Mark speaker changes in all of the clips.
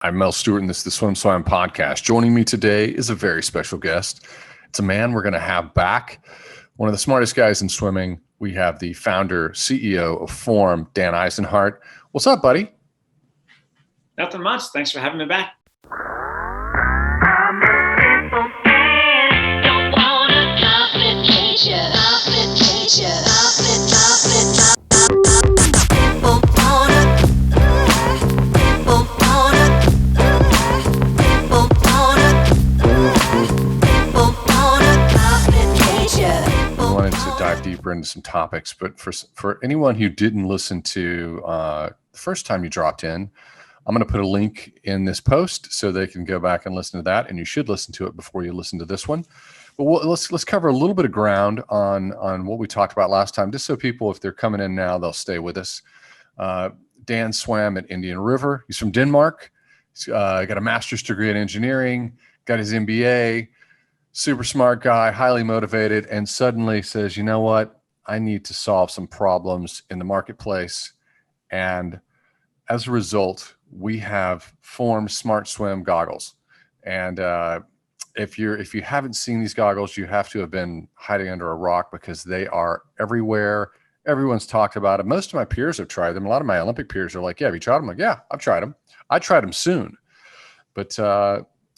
Speaker 1: I'm Mel Stewart, and this is the SwimSwam podcast. Joining me today is a very special guest. It's a man we're going to have back, one of the smartest guys in swimming. We have the founder, CEO of Form, Dan Eisenhardt. What's up, buddy?
Speaker 2: Nothing much. Thanks for having me back.
Speaker 1: Dive deeper into some topics, but for anyone who didn't listen to the first time you dropped in, I'm going to put a link in this post so they can go back and listen to that, and you should listen to it before you listen to this one. But let's cover a little bit of ground on what we talked about last time, just so people, if they're coming in now, they'll stay with us. Dan swam at Indian River. He's from Denmark. He's got a master's degree in engineering, got his MBA. Super smart guy, highly motivated, and suddenly says, you know what? I need to solve some problems in the marketplace. And as a result, we have formed Smart Swim goggles. And if you haven't seen these goggles, you have to have been hiding under a rock, because they are everywhere. Everyone's talked about it. Most of my peers have tried them. A lot of my Olympic peers are like, yeah, have you tried them? I'm like, yeah, I've tried them. I tried them soon. But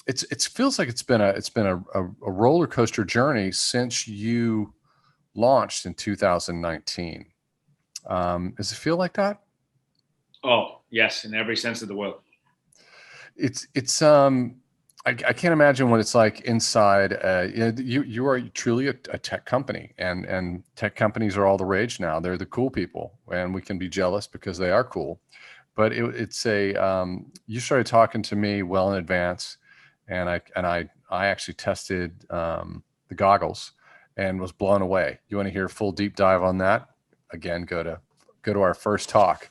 Speaker 1: it feels like it's been a roller coaster journey since you launched in 2019. Does it feel like that?
Speaker 2: Oh, yes, in every sense of the word.
Speaker 1: I can't imagine what it's like inside. You are truly a tech company, and tech companies are all the rage now. They're the cool people, and we can be jealous because they are cool. But you started talking to me well in advance. And I actually tested the goggles and was blown away. You want to hear a full deep dive on that? Again, go to our first talk.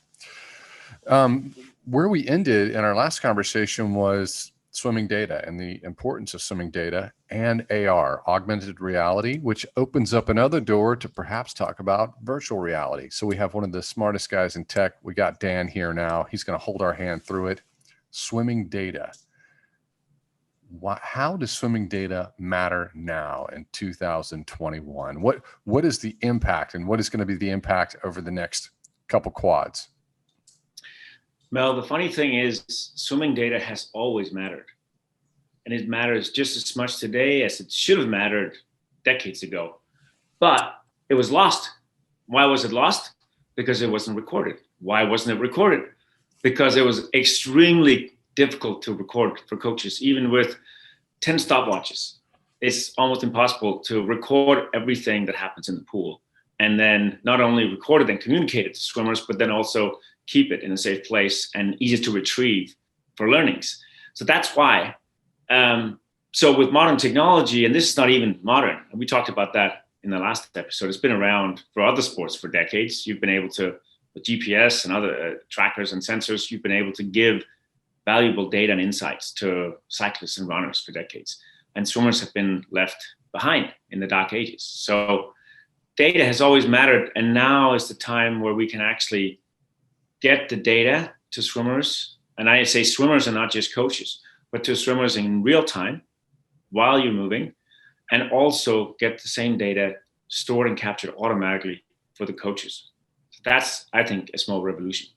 Speaker 1: Where we ended in our last conversation was swimming data and the importance of swimming data and AR, augmented reality, which opens up another door to perhaps talk about virtual reality. So we have one of the smartest guys in tech. We got Dan here now. He's going to hold our hand through it. Swimming data. How does swimming data matter now in 2021? What is the impact, and what is going to be the impact over the next couple quads?
Speaker 2: Mel, the funny thing is, swimming data has always mattered. And it matters just as much today as it should have mattered decades ago. But it was lost. Why was it lost? Because it wasn't recorded. Why wasn't it recorded? Because it was extremely difficult to record for coaches. Even with 10 stopwatches, it's almost impossible to record everything that happens in the pool, and then not only record it and communicate it to swimmers, but then also keep it in a safe place and easy to retrieve for learnings. So that's why. So with modern technology, and this is not even modern, we talked about that in the last episode, it's been around for other sports for decades. You've been able to, with GPS and other trackers and sensors, you've been able to give valuable data and insights to cyclists and runners for decades. And swimmers have been left behind in the dark ages. So data has always mattered. And now is the time where we can actually get the data to swimmers. And I say swimmers and not just coaches, but to swimmers in real time while you're moving, and also get the same data stored and captured automatically for the coaches. So that's, I think, a small revolution.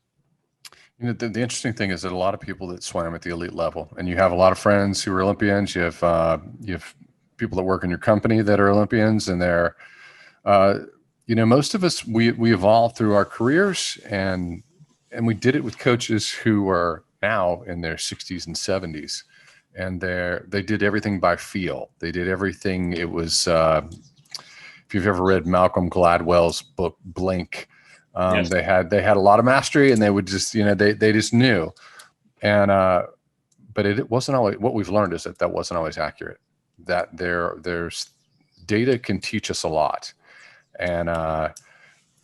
Speaker 1: You know, the interesting thing is that a lot of people that swam at the elite level, and you have a lot of friends who are Olympians. You have people that work in your company that are Olympians, and they're, most of us, we evolved through our careers, and we did it with coaches who are now in their 60s and 70s, and they did everything by feel. They did everything. It was, if you've ever read Malcolm Gladwell's book Blink. Yes. They had a lot of mastery, and they would just, they just knew. And, but it wasn't always, what we've learned is that wasn't always accurate, that there's data can teach us a lot. And,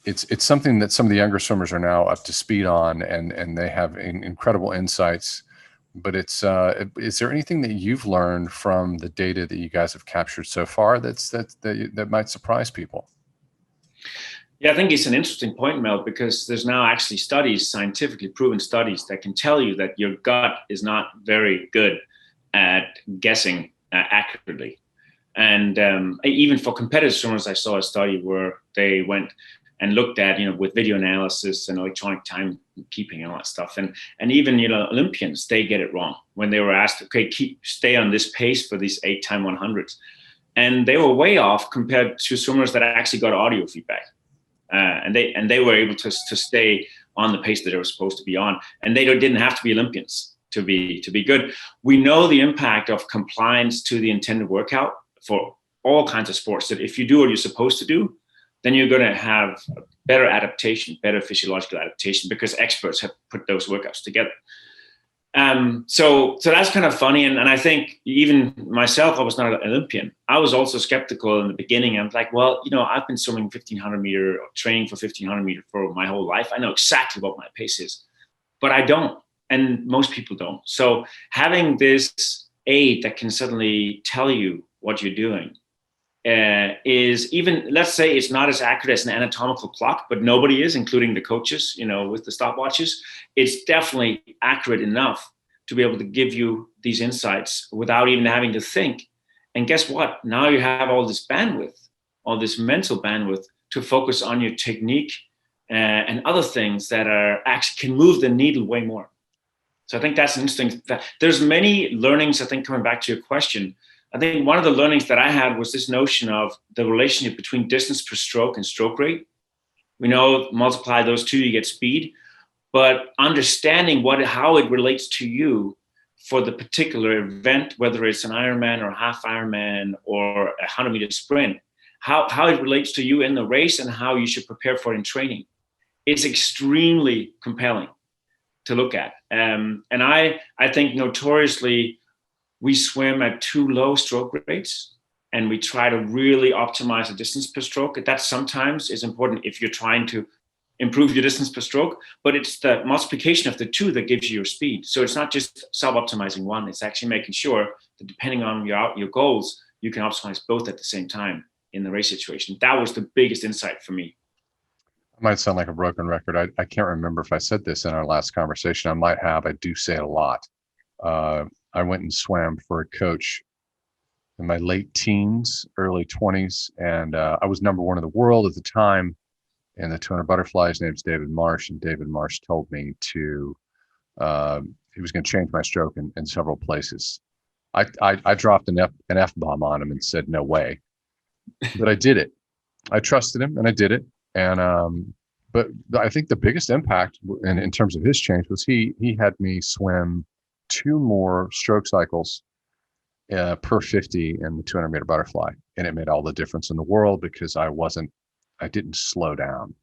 Speaker 1: it's something that some of the younger swimmers are now up to speed on, and they have incredible insights. But is there anything that you've learned from the data that you guys have captured so far that might surprise people?
Speaker 2: Yeah, I think it's an interesting point, Mel, because there's now actually studies, scientifically proven studies, that can tell you that your gut is not very good at guessing accurately. And even for competitive swimmers, I saw a study where they went and looked at, with video analysis and electronic timekeeping and all that stuff. And even, Olympians, they get it wrong when they were asked, okay, stay on this pace for these 8x 100s. And they were way off compared to swimmers that actually got audio feedback. And they were able to stay on the pace that they were supposed to be on. And they didn't have to be Olympians to be good. We know the impact of compliance to the intended workout for all kinds of sports, that if you do what you're supposed to do, then you're going to have better adaptation, better physiological adaptation, because experts have put those workouts together. So that's kind of funny. And I think even myself, I was not an Olympian. I was also skeptical in the beginning. I'm like, well, I've been swimming 1500 meter, training for 1500 meter for my whole life. I know exactly what my pace is, but I don't. And most people don't. So having this aid that can suddenly tell you what you're doing is, even, let's say it's not as accurate as an anatomical clock, but nobody is, including the coaches, with the stopwatches. It's definitely accurate enough to be able to give you these insights without even having to think. And guess what? Now you have all this bandwidth, all this mental bandwidth to focus on your technique and other things that are actually can move the needle way more. So I think that's an interesting. There's many learnings, I think, coming back to your question. I think one of the learnings that I had was this notion of the relationship between distance per stroke and stroke rate. We know, multiply those two, you get speed. But understanding how it relates to you for the particular event, whether it's an Ironman or a half Ironman or a 100-meter sprint, how it relates to you in the race and how you should prepare for it in training, is extremely compelling to look at. And I think notoriously we swim at too low stroke rates, and we try to really optimize the distance per stroke. That sometimes is important if you're trying to improve your distance per stroke, but it's the multiplication of the two that gives you your speed. So it's not just sub-optimizing one, it's actually making sure that depending on your goals, you can optimize both at the same time in the race situation. That was the biggest insight for me.
Speaker 1: I might sound like a broken record. I can't remember if I said this in our last conversation. I might have. I do say it a lot. I went and swam for a coach in my late teens, early 20s, and I was number one in the world at the time in the 200 butterfly. His name's David Marsh, and David Marsh told me to he was going to change my stroke in several places. I dropped an F-bomb on him and said no way, but I did it. I trusted him and I did it. And but I think the biggest impact in terms of his change was he had me swim 2 more stroke cycles per 50 in the 200 meter butterfly, and it made all the difference in the world because I didn't slow down.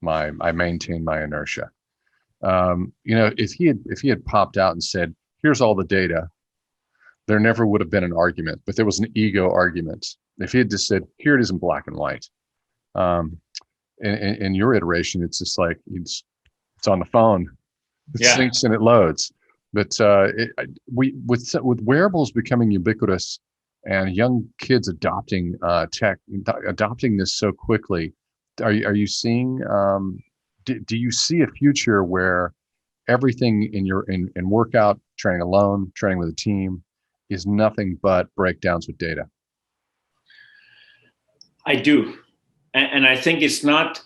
Speaker 1: I maintained my inertia. If he had popped out and said, "Here's all the data," there never would have been an argument. But there was an ego argument. If he had just said, "Here it is in black and white," in your iteration, it's just like it's on the phone, it syncs and it loads. But with wearables becoming ubiquitous and young kids adopting adopting this so quickly, are you seeing? Do you see a future where everything in workout, training alone, training with a team, is nothing but breakdowns with data?
Speaker 2: I do. And I think it's not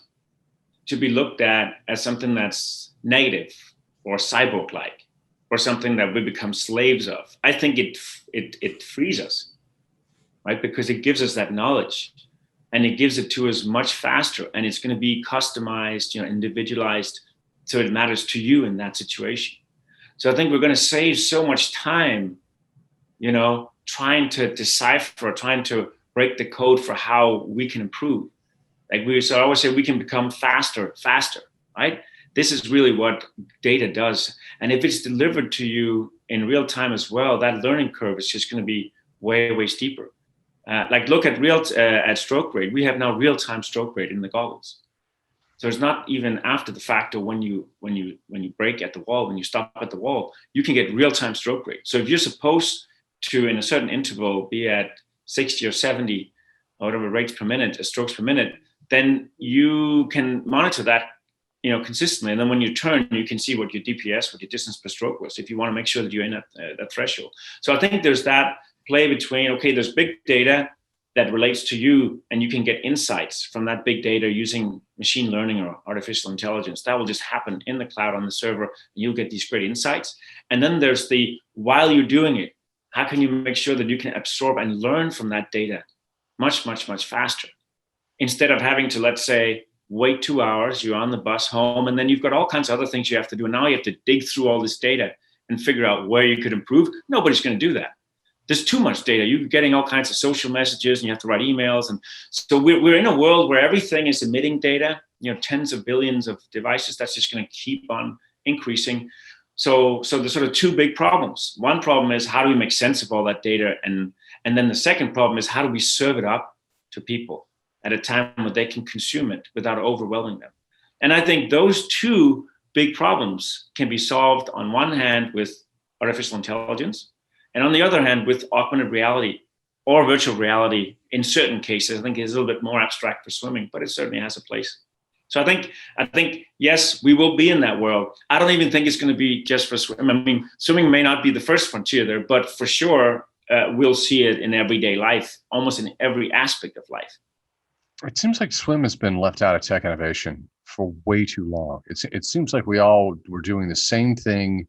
Speaker 2: to be looked at as something that's negative or cyborg-like or something that we become slaves of. I think it frees us, right? Because it gives us that knowledge and it gives it to us much faster, and it's going to be customized, individualized, so it matters to you in that situation. So I think we're going to save so much time, trying to decipher, trying to break the code for how we can improve. So I always say we can become faster, right? This is really what data does. And if it's delivered to you in real time as well, that learning curve is just going to be way, way steeper. Look at at stroke rate. We have now real-time stroke rate in the goggles. So it's not even after the fact, or when you break at the wall, when you stop at the wall, you can get real-time stroke rate. So if you're supposed to, in a certain interval, be at 60 or 70 or whatever rates per minute, strokes per minute, then you can monitor that, consistently. And then when you turn, you can see what your DPS, what your distance per stroke was, if you want to make sure that you're in that threshold. So I think there's that play between, okay, there's big data that relates to you, and you can get insights from that big data using machine learning or artificial intelligence. That will just happen in the cloud on the server, and you'll get these great insights. And then there's while you're doing it, how can you make sure that you can absorb and learn from that data much, much, much faster? Instead of having to, let's say, wait 2 hours, you're on the bus home, and then you've got all kinds of other things you have to do. And now you have to dig through all this data and figure out where you could improve. Nobody's going to do that. There's too much data. You're getting all kinds of social messages, and you have to write emails. And so we're in a world where everything is emitting data, tens of billions of devices. That's just going to keep on increasing. So there's sort of two big problems. One problem is, how do we make sense of all that data? And then the second problem is, how do we serve it up to people at a time where they can consume it without overwhelming them? And I think those two big problems can be solved on one hand with artificial intelligence, and on the other hand with augmented reality or virtual reality in certain cases. I think it's a little bit more abstract for swimming, but it certainly has a place. So I think, yes, we will be in that world. I don't even think it's going to be just for swimming. I mean, swimming may not be the first frontier there, but for sure, we'll see it in everyday life, almost in every aspect of life.
Speaker 1: It seems like swim has been left out of tech innovation for way too long. It seems like we all were doing the same thing,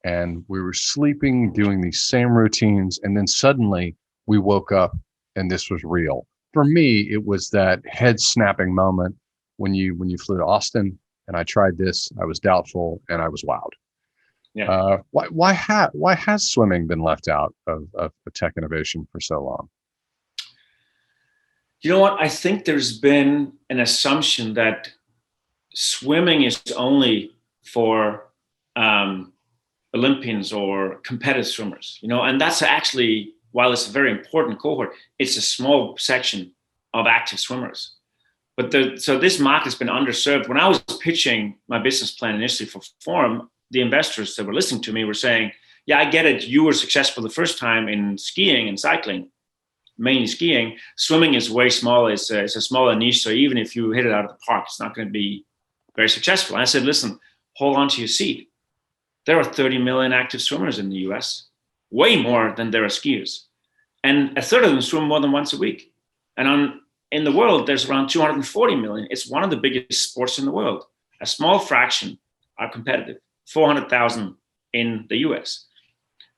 Speaker 1: and we were sleeping, doing these same routines, and then suddenly we woke up and this was real. For me, it was that head snapping moment when you flew to Austin and I tried this. I was doubtful and I was wowed.
Speaker 2: Yeah.
Speaker 1: Why has swimming been left out of tech innovation for so long?
Speaker 2: You know what? I think there's been an assumption that swimming is only for Olympians or competitive swimmers, and that's actually, while it's a very important cohort, it's a small section of active swimmers. But so this market has been underserved. When I was pitching my business plan initially for Forum, the investors that were listening to me were saying, yeah, I get it. You were successful the first time in skiing and cycling, mainly skiing. Swimming is way smaller. It's a smaller niche. So even if you hit it out of the park, it's not going to be very successful. And I said, listen, hold on to your seat. There are 30 million active swimmers in the US, way more than there are skiers. And a third of them swim more than once a week. And in the world, there's around 240 million. It's one of the biggest sports in the world. A small fraction are competitive, 400,000 in the US.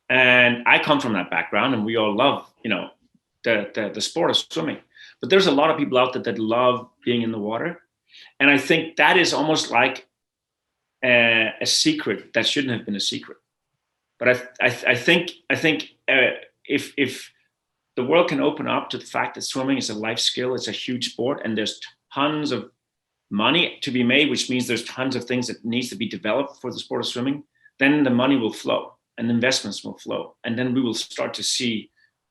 Speaker 2: And I come from that background, and we all love, the sport of swimming. But there's a lot of people out there that love being in the water. And I think that is almost like a secret that shouldn't have been a secret. But I think if the world can open up to the fact that swimming is a life skill, it's a huge sport, and there's tons of money to be made, which means there's tons of things that needs to be developed for the sport of swimming, then the money will flow and investments will flow. And then we will start to see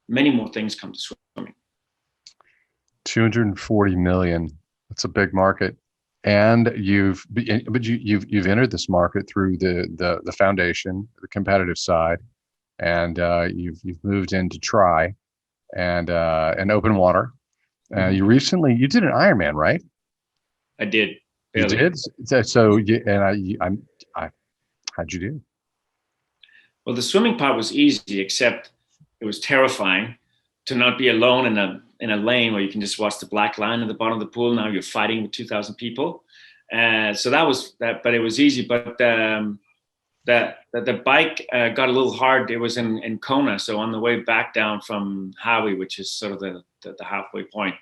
Speaker 2: many more things come to swimming.
Speaker 1: 240 million. That's a big market. And you've entered this market through the foundation, the competitive side, and you've moved into tri and open water. You did an Ironman, right?
Speaker 2: I did.
Speaker 1: You did? So how'd you do?
Speaker 2: Well, the swimming part was easy, except it was terrifying to not be alone in a lane where you can just watch the black line at the bottom of the pool. Now you're fighting with 2,000 people. So that was that, but it was easy. But the bike got a little hard. It was in Kona. So on the way back down from Hawaii, which is sort of the halfway point,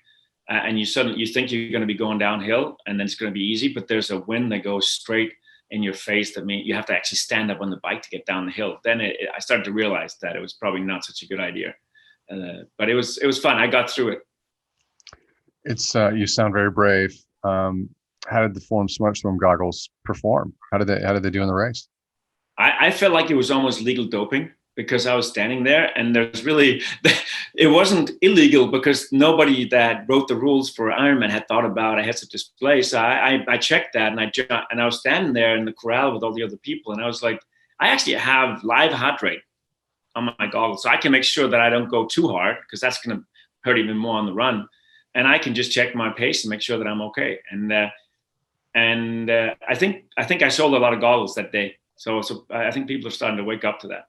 Speaker 2: and you think you're going to be going downhill and then it's going to be easy, but there's a wind that goes straight in your face. That means you have to actually stand up on the bike to get down the hill. Then I started to realize that it was probably not such a good idea. But it was fun. I got through it.
Speaker 1: It's you sound very brave. How did the Forum SwimSwam goggles perform? How did they do in the race?
Speaker 2: I felt like it was almost legal doping because I was standing there, and it wasn't illegal because nobody that wrote the rules for Ironman had thought about a heads-up display. So I checked that, and I was standing there in the corral with all the other people, and I was like, I actually have live heart rate on my goggles, so I can make sure that I don't go too hard because that's going to hurt even more on the run. and I can just check my pace and make sure that I'm okay. And I think I sold a lot of goggles that day. So I think people are starting to wake up to that.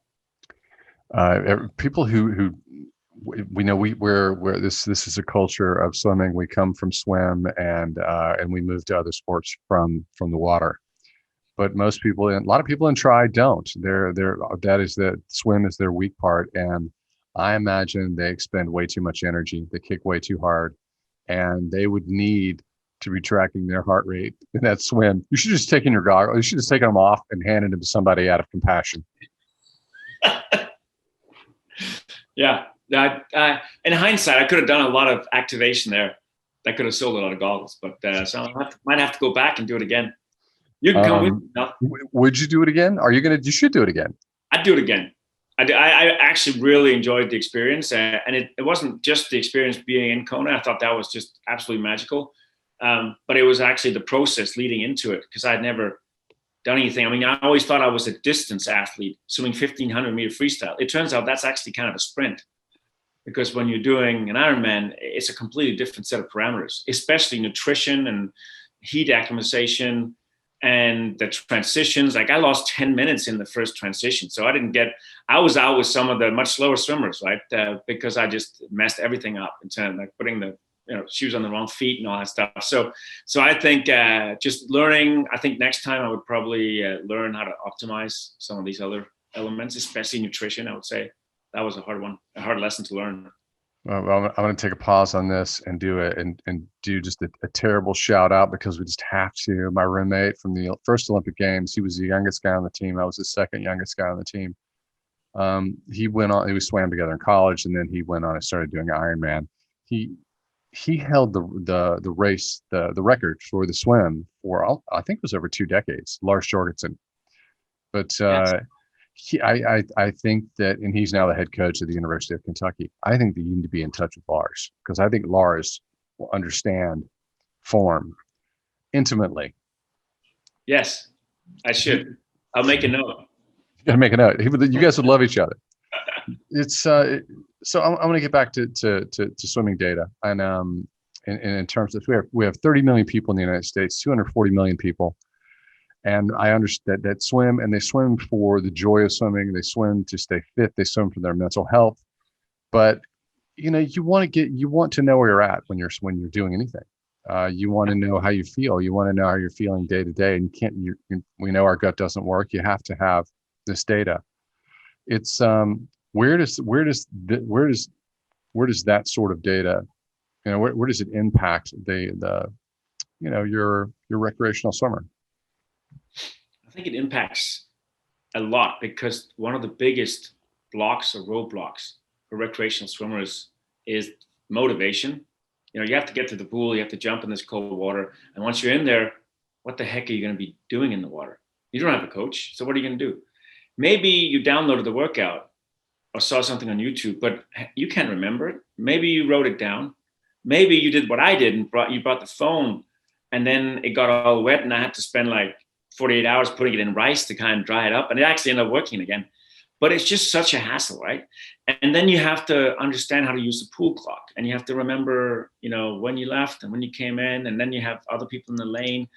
Speaker 1: People who we know we're this is a culture of swimming. We come from swim, and we move to other sports from the water. But most people, a lot of people in tri don't. That swim is their weak part, and I imagine they expend way too much energy. They kick way too hard, and they would need to be tracking their heart rate in that swim. You should just taken your goggles. You should just taken them off and handed them to somebody out of compassion.
Speaker 2: Yeah. In hindsight, I could have done a lot of activation there. That could have sold a lot of goggles, but so I might have to go back and do it again. You can come with me now.
Speaker 1: Would you do it again? You should do it again.
Speaker 2: I'd do it again. I actually really enjoyed the experience, and it wasn't just the experience being in Kona. I thought that was just absolutely magical, but it was actually the process leading into it, because I'd never done anything. I mean, I always thought I was a distance athlete, swimming 1,500 meter freestyle. It turns out that's actually kind of a sprint, because when you're doing an Ironman, it's a completely different set of parameters, especially nutrition and heat acclimatization and the transitions. Like, I lost 10 minutes in the first transition. So I was out with some of the much slower swimmers, right? Because I just messed everything up in terms of like putting the shoes on the wrong feet and all that stuff. So I think just learning, I think next time I would probably learn how to optimize some of these other elements, especially nutrition. I would say that was a hard lesson to learn.
Speaker 1: Well, I'm going to take a pause on this and do just a terrible shout out, because we just have to. My roommate from the first Olympic Games, he was the youngest guy on the team. I was the second youngest guy on the team. We swam together in college, and then he went on and started doing Ironman. He held the race, the record for the swim for, I think it was over 2 decades, Lars Jorgensen. But yes. I think that, and he's now the head coach of the University of Kentucky. I think that you need to be in touch with Lars, because I think Lars will understand form intimately.
Speaker 2: Yes, I should. I'll make a note.
Speaker 1: You got to make a note. You guys would love each other. It's so I'm going to get back to swimming data, and in terms of, we have 30 million people in the United States, 240 million people. And I understand that swim, and they swim for the joy of swimming. They swim to stay fit. They swim for their mental health. But you want to know where you're at when you're doing anything. You want to know how you feel. You want to know how you're feeling day to day. And we know our gut doesn't work. You have to have this data. It's where does that sort of data, where does it impact your recreational swimmer?
Speaker 2: I think it impacts a lot, because one of the biggest blocks or roadblocks for recreational swimmers is motivation. You have to get to the pool, you have to jump in this cold water. And once you're in there, what the heck are you going to be doing in the water? You don't have a coach. So what are you going to do? Maybe you downloaded the workout or saw something on YouTube, but you can't remember it. Maybe you wrote it down. Maybe you did what I did and you brought the phone, and then it got all wet, and I had to spend like 48 hours putting it in rice to kind of dry it up, and it actually ended up working again. But it's just such a hassle, right? And then you have to understand how to use the pool clock, and you have to remember, when you left and when you came in, and then you have other people in the lane,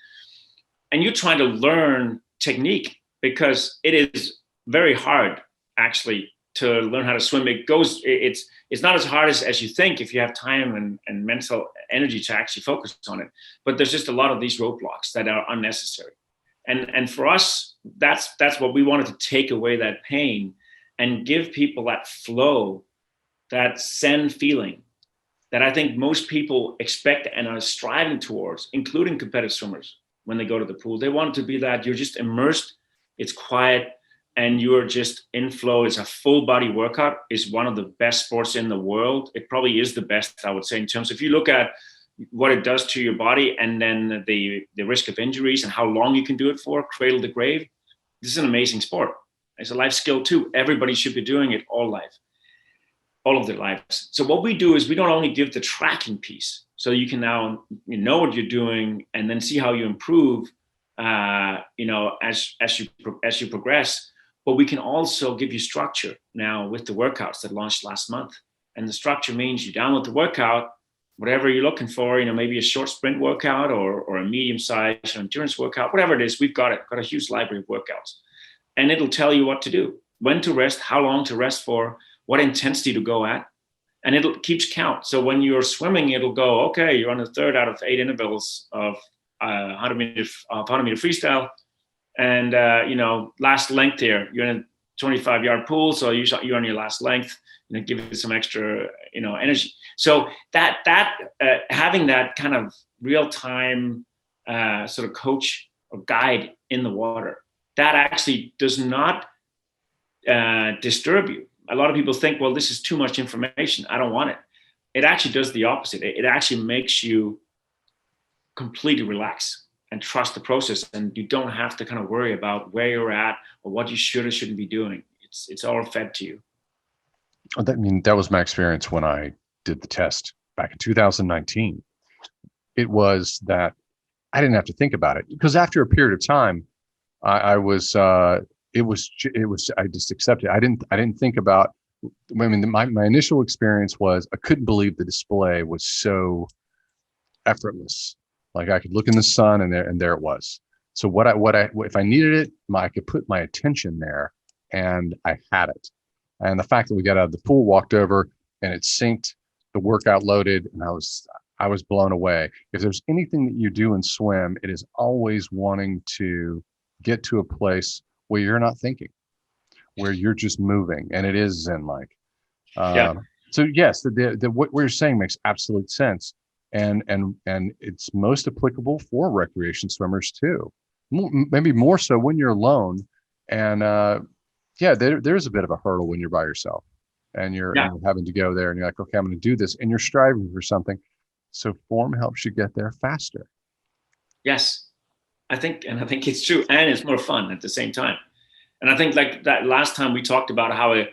Speaker 2: and you're trying to learn technique, because it is very hard actually to learn how to swim. It's not as hard as you think if you have time and mental energy to actually focus on it. But there's just a lot of these roadblocks that are unnecessary. And for us, that's what we wanted to take away, that pain, and give people that flow, that zen feeling that I think most people expect and are striving towards, including competitive swimmers. When they go to the pool, they want it to be that you're just immersed, it's quiet, and you're just in flow. It's a full body workout. It's one of the best sports in the world. It probably is the best, I would say, in terms of, if you look at what it does to your body, and then the risk of injuries and how long you can do it for, cradle to grave. This is an amazing sport. It's a life skill too. Everybody should be doing it all of their lives. So what we do is we don't only give the tracking piece, so you can now know what you're doing and then see how you improve, as you progress. But we can also give you structure now with the workouts that launched last month. And the structure means you download the workout, whatever you're looking for, maybe a short sprint workout or a medium-sized endurance workout, whatever it is, we've got it. Got a huge library of workouts. And it'll tell you what to do, when to rest, how long to rest for, what intensity to go at. And it'll keeps count. So when you're swimming, it'll go, okay, you're on the 3rd out of 8 intervals of 100 meter freestyle. And, last length here, you're in a 25-yard pool. So you're on your last length, give it some extra, energy. So that having that kind of real-time sort of coach or guide in the water, that actually does not disturb you. A lot of people think, well, this is too much information, I don't want it. It actually does the opposite. It actually makes you completely relax and trust the process, and you don't have to kind of worry about where you're at or what you should or shouldn't be doing. It's all fed to you.
Speaker 1: That was my experience when I did the test back in 2019. It was that I didn't have to think about it, because after a period of time, I just accepted. I didn't think about. I mean, my initial experience was I couldn't believe the display was so effortless. Like I could look in the sun and there it was. So if I needed it, I could put my attention there, and I had it. And the fact that we got out of the pool, walked over, and it synced, the workout loaded, and I was blown away. If there's anything that you do in swim, it is always wanting to get to a place where you're not thinking, where you're just moving, and it is zen-like. So yes, what you're saying makes absolute sense, and it's most applicable for recreation swimmers too. Maybe more so when you're alone, and there's a bit of a hurdle when you're by yourself, and you're having to go there, and you're like, okay, I'm going to do this, and you're striving for something. So form helps you get there faster.
Speaker 2: Yes, I think it's true, and it's more fun at the same time. And I think like that last time we talked about how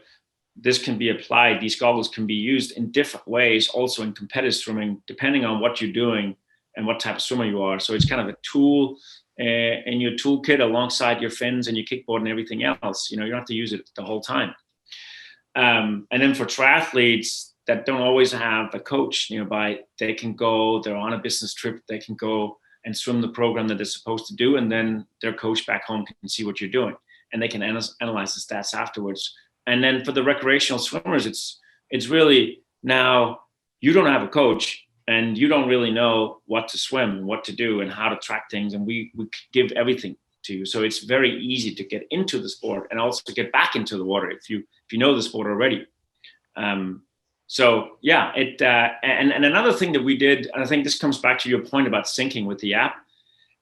Speaker 2: this can be applied, these goggles can be used in different ways, also in competitive swimming, depending on what you're doing and what type of swimmer you are. So it's kind of a tool in your toolkit alongside your fins and your kickboard and everything else. You don't have to use it the whole time. And then for triathletes that don't always have a coach nearby, they can go, they're on a business trip, they can go and swim the program that they're supposed to do, and then their coach back home can see what you're doing, and they can analyze the stats afterwards. And then for the recreational swimmers, it's really, now you don't have a coach and you don't really know what to swim and what to do and how to track things, and we give everything to you. So it's very easy to get into the sport and also to get back into the water if you know the sport already. So yeah, and another thing that we did, and I think this comes back to your point about syncing with the app.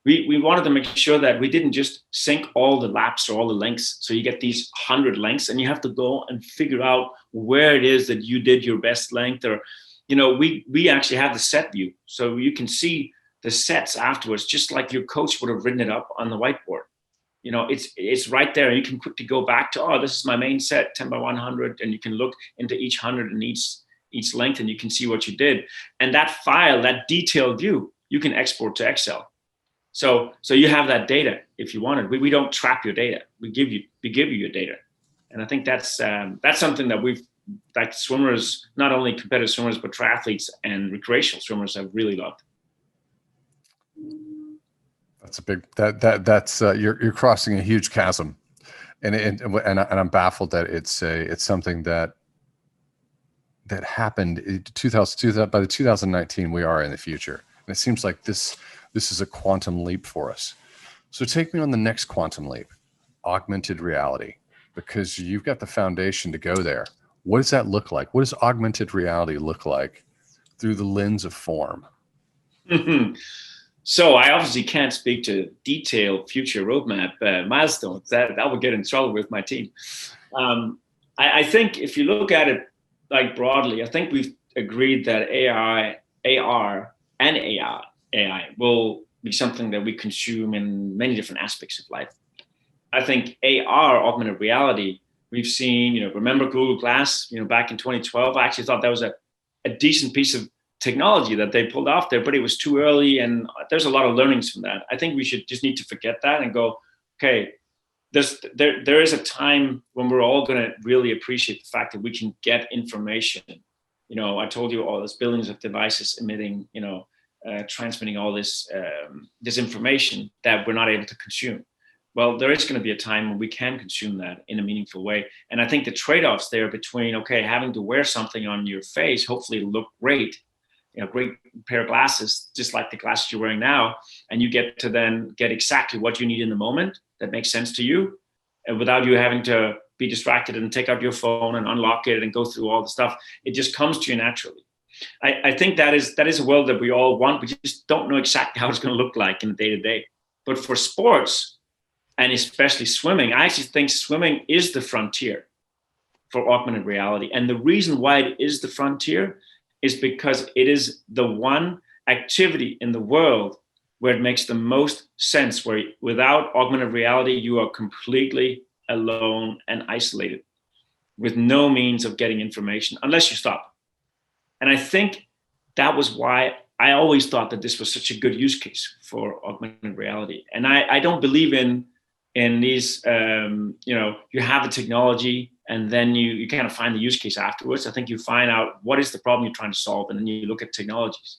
Speaker 2: We wanted to make sure that we didn't just sync all the laps or all the lengths. So you get these 100 lengths, and you have to go and figure out where it is that you did your best length. Or, we actually have the set view, so you can see the sets afterwards, just like your coach would have written it up on the whiteboard. It's right there, and you can quickly go back to, this is my main set, 10 by 100, and you can look into each 100 and each length, and you can see what you did. And that file, that detailed view, you can export to Excel. So you have that data if you want it. We don't trap your data. We give you your data, and I think that's something that we've, like, swimmers, not only competitive swimmers but triathletes and recreational swimmers, have really loved.
Speaker 1: That's a big that's you're crossing a huge chasm, and I'm baffled that it's something that happened in 2000. By the 2019, we are in the future, and it seems like this is a quantum leap for us. So take me on the next quantum leap, augmented reality, because you've got the foundation to go there. What does that look like? What does augmented reality look like through the lens of form?
Speaker 2: So I obviously can't speak to detailed future roadmap milestones. That would get in trouble with my team. I think if you look at it like broadly, I think we've agreed that AR, and AI will be something that we consume in many different aspects of life. I think AR, augmented reality, we've seen, remember Google Glass, back in 2012, I actually thought that was a decent piece of technology that they pulled off there, but it was too early, and there's a lot of learnings from that. I think we should just need to forget that and go, okay, there is a time when we're all going to really appreciate the fact that we can get information I told you all those billions of devices emitting, transmitting all this information that we're not able to consume. Well, there is going to be a time when we can consume that in a meaningful way. And I think the trade-offs there between, okay, having to wear something on your face, hopefully look great, great pair of glasses, just like the glasses you're wearing now, and you get to then get exactly what you need in the moment that makes sense to you, and without you having to be distracted and take out your phone and unlock it and go through all the stuff. It just comes to you naturally. I think that is a world that we all want. We just don't know exactly how it's going to look like in the day-to-day. But for sports, and especially swimming, I actually think swimming is the frontier for augmented reality. And the reason why it is the frontier is because it is the one activity in the world where it makes the most sense, where without augmented reality, you are completely alone and isolated with no means of getting information unless you stop. And I think that was why I always thought that this was such a good use case for augmented reality. And I don't believe in these, you have a technology and then you kind of find the use case afterwards. I think you find out what is the problem you're trying to solve, and then you look at technologies.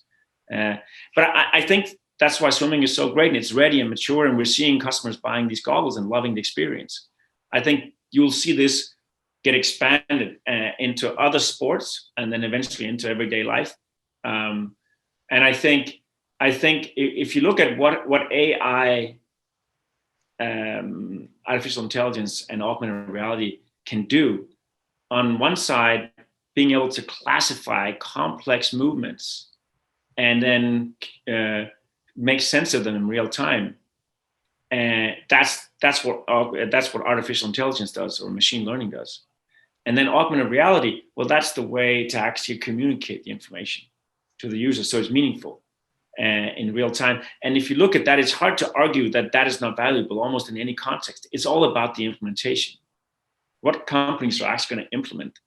Speaker 2: But I think that's why swimming is so great, and it's ready and mature, and we're seeing customers buying these goggles and loving the experience. I think you'll see this get expanded into other sports and then eventually into everyday life. And I think if you look at what AI, artificial intelligence and augmented reality can do, on one side, being able to classify complex movements and then make sense of them in real time. And that's what artificial intelligence does, or machine learning does. And then augmented reality, well, that's the way to actually communicate the information to the user, so it's meaningful in real time. And if you look at that, it's hard to argue that that is not valuable almost in any context. It's all about the implementation. What companies are actually going to implement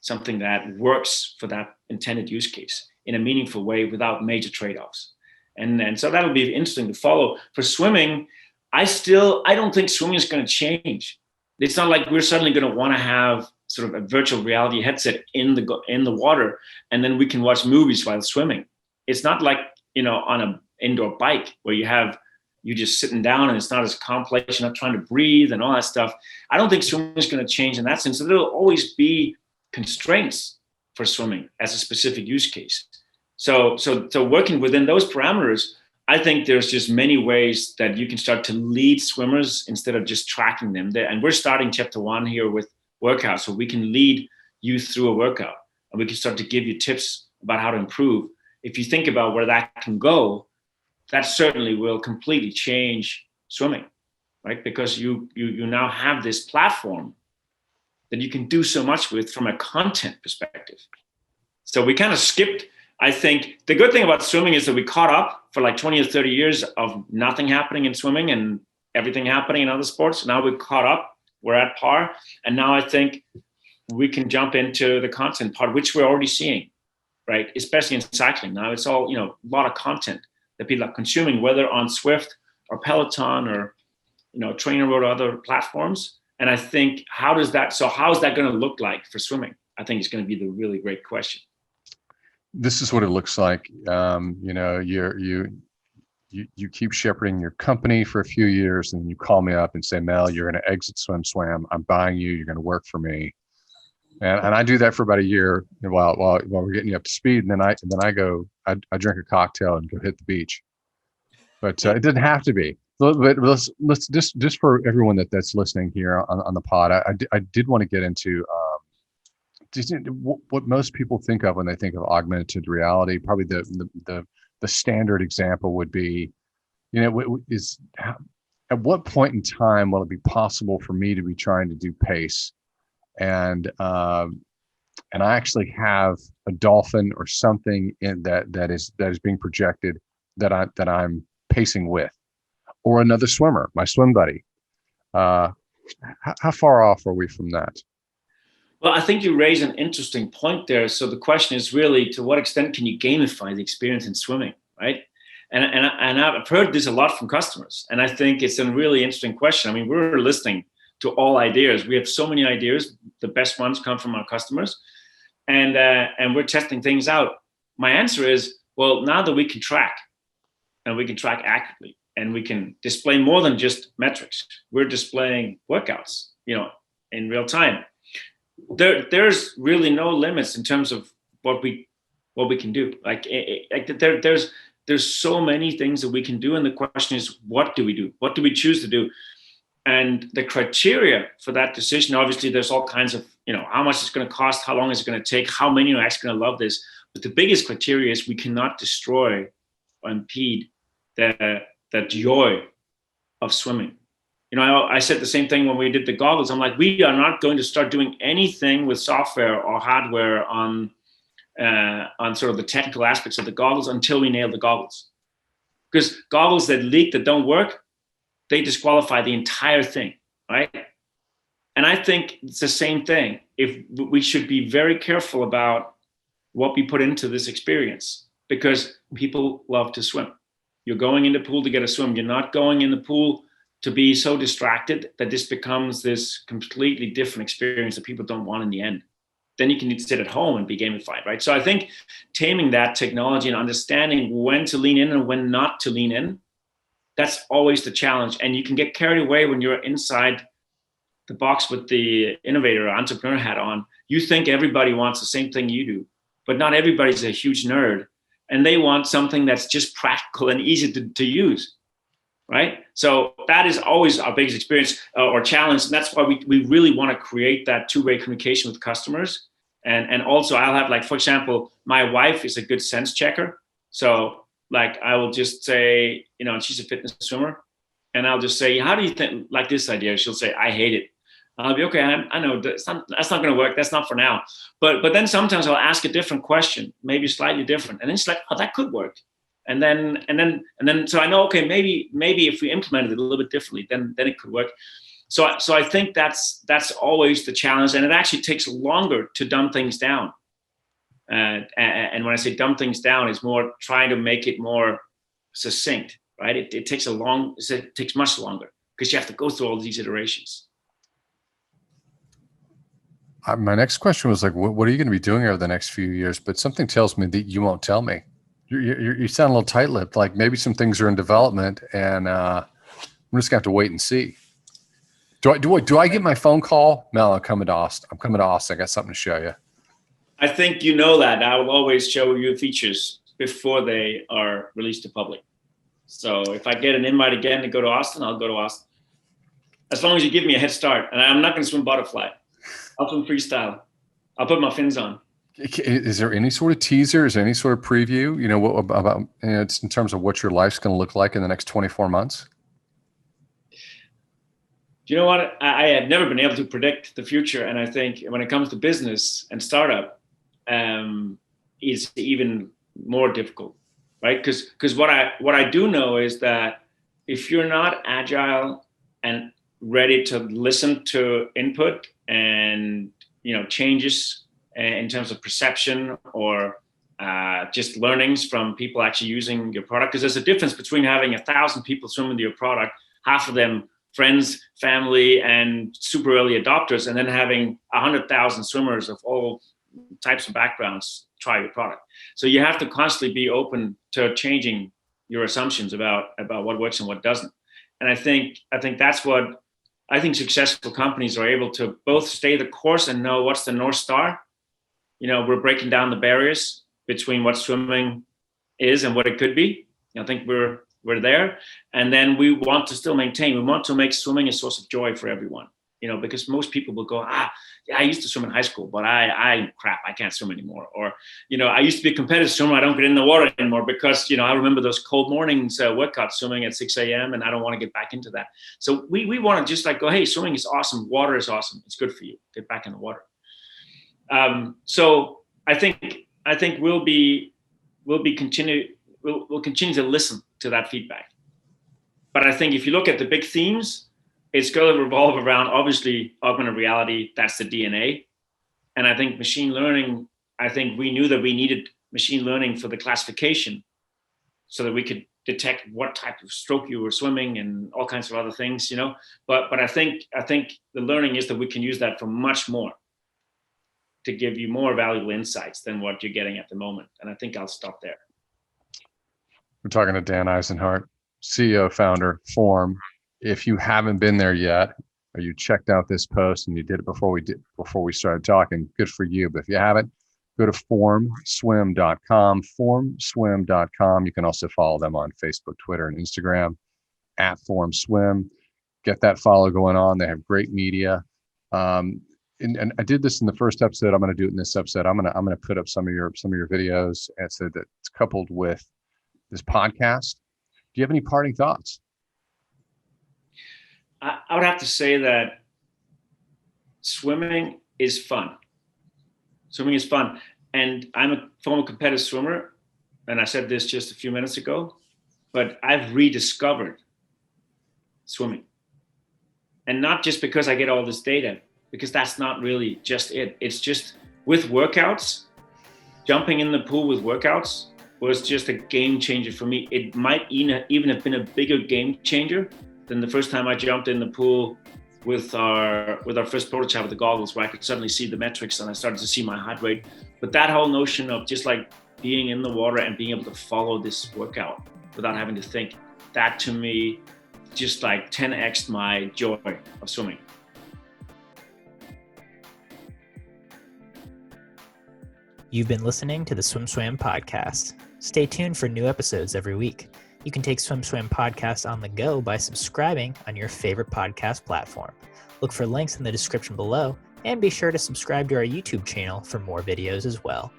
Speaker 2: something that works for that intended use case in a meaningful way without major trade-offs. And so that'll be interesting to follow. For swimming, I don't think swimming is going to change. It's not like we're suddenly going to want to have sort of a virtual reality headset in the water, and then we can watch movies while swimming. It's not like, on an indoor bike where you just sitting down and it's not as complex, you're not trying to breathe and all that stuff. I don't think swimming is going to change in that sense. So there'll always be constraints for swimming as a specific use case. So working within those parameters, I think there's just many ways that you can start to lead swimmers instead of just tracking them. And we're starting chapter 1 here with workouts, so we can lead you through a workout and we can start to give you tips about how to improve. If you think about where that can go, that certainly will completely change swimming, right? Because you now have this platform that you can do so much with from a content perspective. So we kind of skipped. I think the good thing about swimming is that we caught up for like 20 or 30 years of nothing happening in swimming and everything happening in other sports. Now we've caught up, we're at par. And now I think we can jump into the content part, which we're already seeing, right? Especially in cycling. Now it's all, a lot of content that people are consuming, whether on Swift or Peloton or, Trainer or other platforms. And I think, how is that going to look like for swimming? I think it's going to be the really great question.
Speaker 1: This is what it looks like. You keep shepherding your company for a few years, and you call me up and say, Mel, you're going to exit SwimSwam. I'm buying you. You're going to work for me. And I do that for about a year while we're getting you up to speed. And then I drink a cocktail and go hit the beach. But it didn't have to be. But let's just for everyone that's listening here on the pod, I did want to get into what most people think of when they think of augmented reality. Probably the standard example would be, at what point in time will it be possible for me to be trying to do pace, and I actually have a dolphin or something in that is being projected that I'm pacing with, or another swimmer, my swim buddy. How far off are we from that?
Speaker 2: Well, I think you raise an interesting point there. So the question is really, to what extent can you gamify the experience in swimming, right? And I've heard this a lot from customers, and I think it's a really interesting question. I mean, we're listening to all ideas. We have so many ideas. The best ones come from our customers. and we're testing things out. My answer is, well, now that we can track, and we can track accurately, and we can display more than just metrics, we're displaying workouts, in real time. There's really no limits in terms of what we can do. There's so many things that we can do, and the question is, what do we do? What do we choose to do? And the criteria for that decision, obviously, there's all kinds of, how much it's going to cost, how long is it going to take, how many are actually going to love this. But the biggest criteria is we cannot destroy or impede the joy of swimming. I said the same thing when we did the goggles. I'm like, we are not going to start doing anything with software or hardware on sort of the technical aspects of the goggles until we nail the goggles. Because goggles that leak, that don't work, they disqualify the entire thing, right? And I think it's the same thing. If we should be very careful about what we put into this experience, because people love to swim. You're going in the pool to get a swim. You're not going in the pool to be so distracted that this becomes this completely different experience that people don't want in the end. Then you can sit at home and be gamified, right? So I think taming that technology and understanding when to lean in and when not to lean in, that's always the challenge. And you can get carried away when you're inside the box with the innovator or entrepreneur hat on. You think everybody wants the same thing you do, but not everybody's a huge nerd. And they want something that's just practical and easy to use, right? So that is always our biggest experience or challenge. And that's why we really want to create that two-way communication with customers. And also I'll have, like, for example, my wife is a good sense checker. So like I will just say, she's a fitness swimmer. And I'll just say, how do you think, like this idea? She'll say, I hate it. I'll be, okay, I know that's not going to work. That's not for now. But then sometimes I'll ask a different question, maybe slightly different. And then she's like, oh, that could work. And then, so I know, okay, maybe if we implemented it a little bit differently, then it could work. So I think that's always the challenge. And it actually takes longer to dumb things down. And when I say dumb things down, it's more trying to make it more succinct, right? It takes much longer because you have to go through all these iterations.
Speaker 1: My next question was like, what are you going to be doing over the next few years? But something tells me that you won't tell me. You sound a little tight-lipped, like maybe some things are in development, and I'm just going to have to wait and see. Do I get my phone call? Mel, I'm coming to Austin. I got something to show you.
Speaker 2: I think you know that. I will always show you features before they are released to public. So if I get an invite again to go to Austin, I'll go to Austin. As long as you give me a head start. And I'm not going to swim butterfly. I'll swim freestyle. I'll put my fins on.
Speaker 1: Is there any sort of teaser? Is there any sort of preview? What about it's in terms of what your life's going to look like in the next 24 months?
Speaker 2: Do you know what? I have never been able to predict the future, and I think when it comes to business and startup, it's even more difficult, right? Because what I do know is that if you're not agile and ready to listen to input and changes in terms of perception or just learnings from people actually using your product, because there's a difference between having 1,000 people swim with your product, half of them friends, family, and super early adopters, and then having 100,000 swimmers of all types of backgrounds try your product. So you have to constantly be open to changing your assumptions about what works and what doesn't. And I think that's what I think successful companies are able to both stay the course and know what's the North Star. We're breaking down the barriers between what swimming is and what it could be. I think we're there. And then we want to still maintain, we want to make swimming a source of joy for everyone, because most people will go, yeah, I used to swim in high school, but I can't swim anymore. Or, I used to be a competitive swimmer. I don't get in the water anymore because, I remember those cold mornings, workout swimming at 6 a.m. and I don't want to get back into that. So we want to just like go, hey, swimming is awesome. Water is awesome. It's good for you. Get back in the water. So I think we'll continue to listen to that feedback. But I think if you look at the big themes, it's going to revolve around, obviously, augmented reality. That's the DNA. And I think machine learning, I think we knew that we needed machine learning for the classification so that we could detect what type of stroke you were swimming and all kinds of other things, But I think the learning is that we can use that for much more. to give you more valuable insights than what you're getting at the moment. And I think I'll stop there.
Speaker 1: We're talking to Dan Eisenhardt, CEO, founder, Form. If you haven't been there yet, or you checked out this post and you did it before we started talking, good for you. But if you haven't, go to formswim.com, formswim.com. You can also follow them on Facebook, Twitter, and Instagram at FormSwim. Get that follow going on. They have great media. And I did this in the first episode. I'm going to do it in this episode. I'm going to put up some of your videos, and so that it's coupled with this podcast. Do you have any parting thoughts?
Speaker 2: I would have to say that swimming is fun. Swimming is fun. And I'm a former competitive swimmer, and I said this just a few minutes ago, but I've rediscovered swimming. And not just because I get all this data, because that's not really just it. It's just with workouts, jumping in the pool with workouts was just a game changer for me. It might even have been a bigger game changer than the first time I jumped in the pool with our first prototype with the goggles, where I could suddenly see the metrics and I started to see my heart rate. But that whole notion of just like being in the water and being able to follow this workout without having to think, that to me just like 10x'd my joy of swimming.
Speaker 3: You've been listening to the SwimSwam podcast. Stay tuned for new episodes every week. You can take SwimSwam podcast on the go by subscribing on your favorite podcast platform. Look for links in the description below, and be sure to subscribe to our YouTube channel for more videos as well.